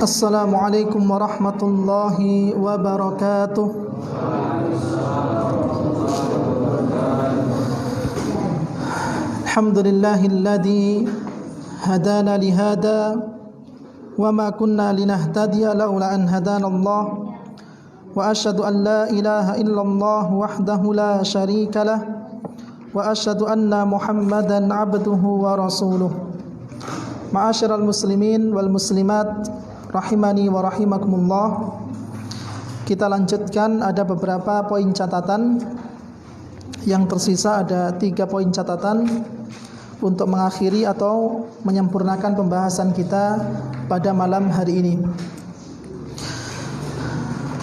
Assalamualaikum warahmatullahi wabarakatuh. Alhamdulillahilladzi hadana lihada wa ma kunna linahtadiya laula an hadanallah wa asyhadu an la ilaha illallah wahdahu la syarikalah wa asyhadu anna Muhammadan abduhu wa rasuluh. Ma'asyiral muslimin wal muslimat rahimani wa rahimakumullah. Kita lanjutkan, ada beberapa poin catatan. Yang tersisa ada 3 poin catatan untuk mengakhiri atau menyempurnakan pembahasan kita pada malam hari ini.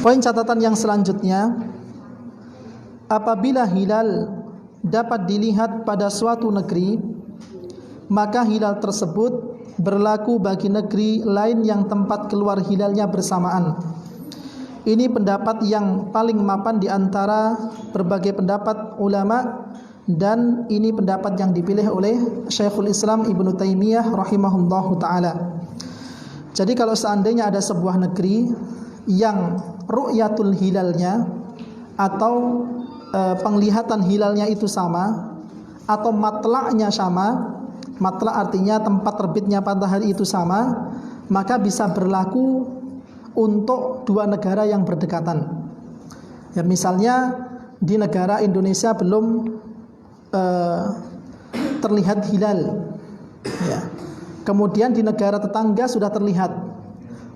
Poin catatan yang selanjutnya, apabila hilal dapat dilihat pada suatu negeri, maka hilal tersebut berlaku bagi negeri lain yang tempat keluar hilalnya bersamaan. Ini pendapat yang paling mapan di antara berbagai pendapat ulama, dan ini pendapat yang dipilih oleh Syekhul Islam Ibnu Taimiyah rahimahullahu taala. Jadi kalau seandainya ada sebuah negeri yang ru'yatul hilalnya atau penglihatan hilalnya itu sama, atau matla'nya sama, matla' artinya tempat terbitnya matahari itu sama, maka bisa berlaku untuk 2 negara yang berdekatan. Ya, misalnya di negara Indonesia belum terlihat hilal, ya. Kemudian di negara tetangga sudah terlihat.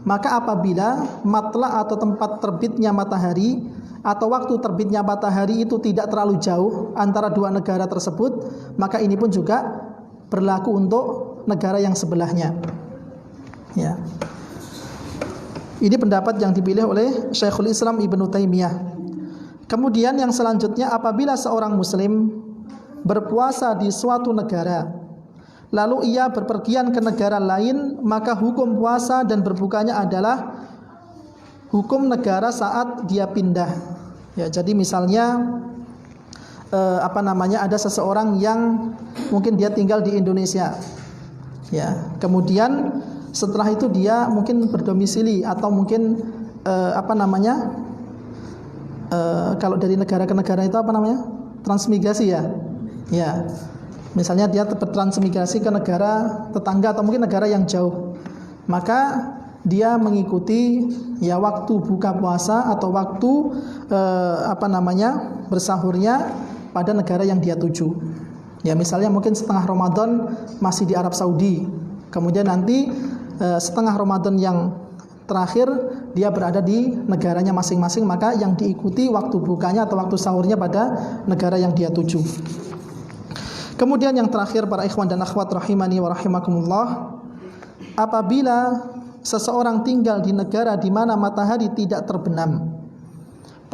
Maka apabila matla' atau tempat terbitnya matahari atau waktu terbitnya matahari itu tidak terlalu jauh antara 2 negara tersebut, maka ini pun juga berlaku untuk negara yang sebelahnya. Ya. Ini pendapat yang dipilih oleh Syekhul Islam Ibnu Taimiyah. Kemudian yang selanjutnya, apabila seorang muslim berpuasa di suatu negara, lalu ia berpergian ke negara lain, maka hukum puasa dan berbukanya adalah hukum negara saat dia pindah. Ya, jadi misalnya ada seseorang yang mungkin dia tinggal di Indonesia, ya, kemudian setelah itu dia mungkin berdomisili atau mungkin kalau dari negara ke negara itu transmigrasi, ya, ya, misalnya dia bertransmigrasi ke negara tetangga atau mungkin negara yang jauh, maka dia mengikuti ya waktu buka puasa atau waktu bersahurnya pada negara yang dia tuju. Ya, misalnya mungkin setengah Ramadan masih di Arab Saudi, kemudian nanti setengah Ramadan yang terakhir dia berada di negaranya masing-masing, maka yang diikuti waktu bukanya atau waktu sahurnya pada negara yang dia tuju. Kemudian yang terakhir, para ikhwan dan akhwat rahimani wa rahimakumullah, apabila seseorang tinggal di negara di mana matahari tidak terbenam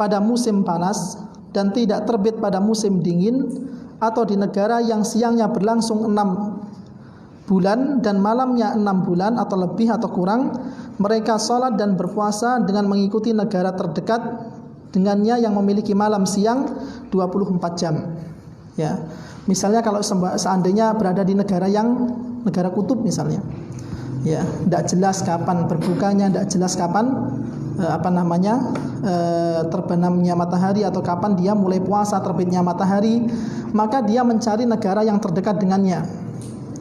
pada musim panas dan tidak terbit pada musim dingin, atau di negara yang siangnya berlangsung 6 bulan dan malamnya 6 bulan atau lebih atau kurang, mereka salat dan berpuasa dengan mengikuti negara terdekat dengannya yang memiliki malam siang 24 jam. Ya. Misalnya kalau seandainya berada di negara kutub misalnya, ya, tidak jelas kapan berbukanya, tidak jelas kapan terbenamnya matahari atau kapan dia mulai puasa terbitnya matahari, maka dia mencari negara yang terdekat dengannya,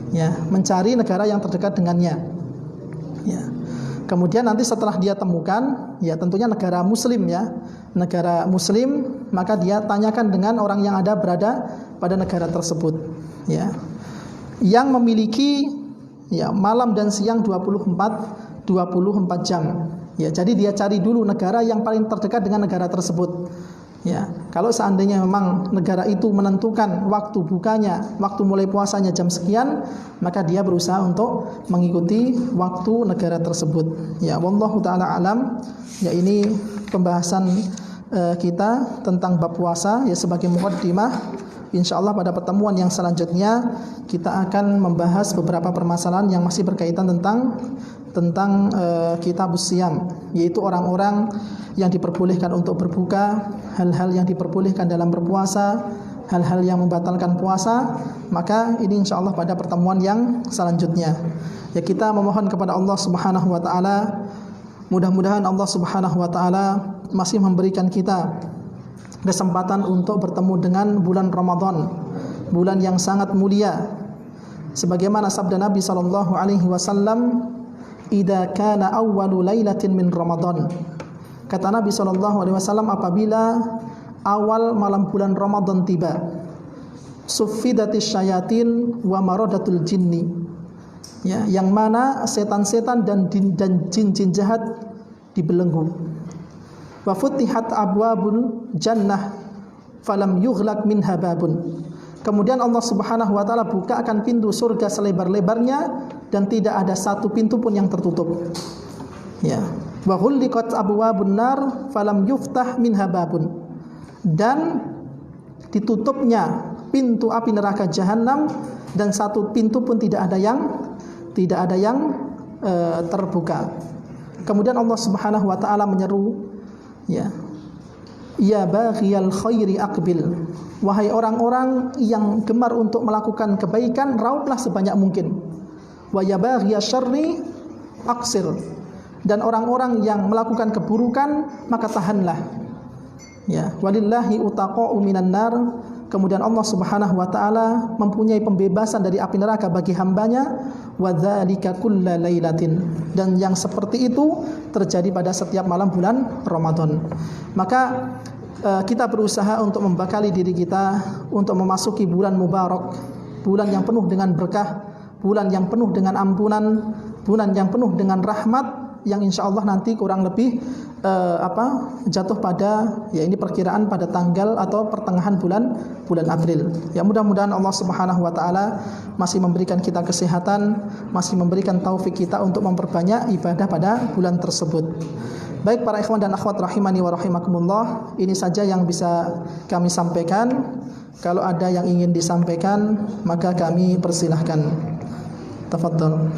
ya, mencari negara yang terdekat dengannya, ya. Kemudian nanti setelah dia temukan, ya, tentunya negara muslim, ya, negara muslim, maka dia tanyakan dengan orang yang berada pada negara tersebut, ya, yang memiliki ya malam dan siang 24 jam. Ya, jadi dia cari dulu negara yang paling terdekat dengan negara tersebut. Ya, kalau seandainya memang negara itu menentukan waktu bukanya, waktu mulai puasanya jam sekian, maka dia berusaha untuk mengikuti waktu negara tersebut. Ya, wallahu taala alam. Ya, ini pembahasan kita tentang bab puasa, ya, sebagai muqaddimah. Insyaallah pada pertemuan yang selanjutnya kita akan membahas beberapa permasalahan yang masih berkaitan tentang kitabus siyam, yaitu orang-orang yang diperbolehkan untuk berbuka, hal-hal yang diperbolehkan dalam berpuasa, hal-hal yang membatalkan puasa, maka ini insyaallah pada pertemuan yang selanjutnya. Ya, kita memohon kepada Allah Subhanahu wa taala, mudah-mudahan Allah Subhanahu wa taala masih memberikan kita kesempatan untuk bertemu dengan bulan Ramadan, bulan yang sangat mulia. Sebagaimana sabda Nabi sallallahu alaihi wasallam, "Idza kana awwalu lailatin min Ramadan." Kata Nabi sallallahu alaihi wasallam, apabila awal malam bulan Ramadan tiba, suffidatis syayatin wa maradatul jinni. Ya, yang mana setan-setan dan jin-jin jahat dibelenggu. Wa futihat abwabul jannah falam yughlaq minha babun. Kemudian Allah Subhanahu wa taala bukakan pintu surga selebar-lebarnya dan tidak ada satu pintu pun yang tertutup. Ya. Wa ghulliqat abwabun nar falam yuftah minha babun. Dan ditutupnya pintu api neraka jahanam dan satu pintu pun tidak ada yang terbuka. Kemudian Allah Subhanahu wa taala menyeru, ya baghiyal khairi aqbil. Wahai orang-orang yang gemar untuk melakukan kebaikan, rautlah sebanyak mungkin. Wa ya baghiyasy syarri aqsir. Dan orang-orang yang melakukan keburukan, maka tahanlah. Ya, walillahi utaqa'u minan nar. Kemudian Allah Subhanahu wa taala mempunyai pembebasan dari api neraka bagi hambanya, wa dzalika kulla lailatin. Dan yang seperti itu terjadi pada setiap malam bulan Ramadan. Maka kita berusaha untuk membekali diri kita untuk memasuki bulan mubarak, bulan yang penuh dengan berkah, bulan yang penuh dengan ampunan, bulan yang penuh dengan rahmat, yang insyaallah nanti kurang lebih jatuh pada, ya ini perkiraan pada tanggal atau pertengahan bulan April. Ya, mudah-mudahan Allah Subhanahu wa taala masih memberikan kita kesehatan, masih memberikan taufik kita untuk memperbanyak ibadah pada bulan tersebut. Baik para ikhwan dan akhwat rahimani wa rahimakumullah, ini saja yang bisa kami sampaikan. Kalau ada yang ingin disampaikan, maka kami persilahkan. Tafadhal.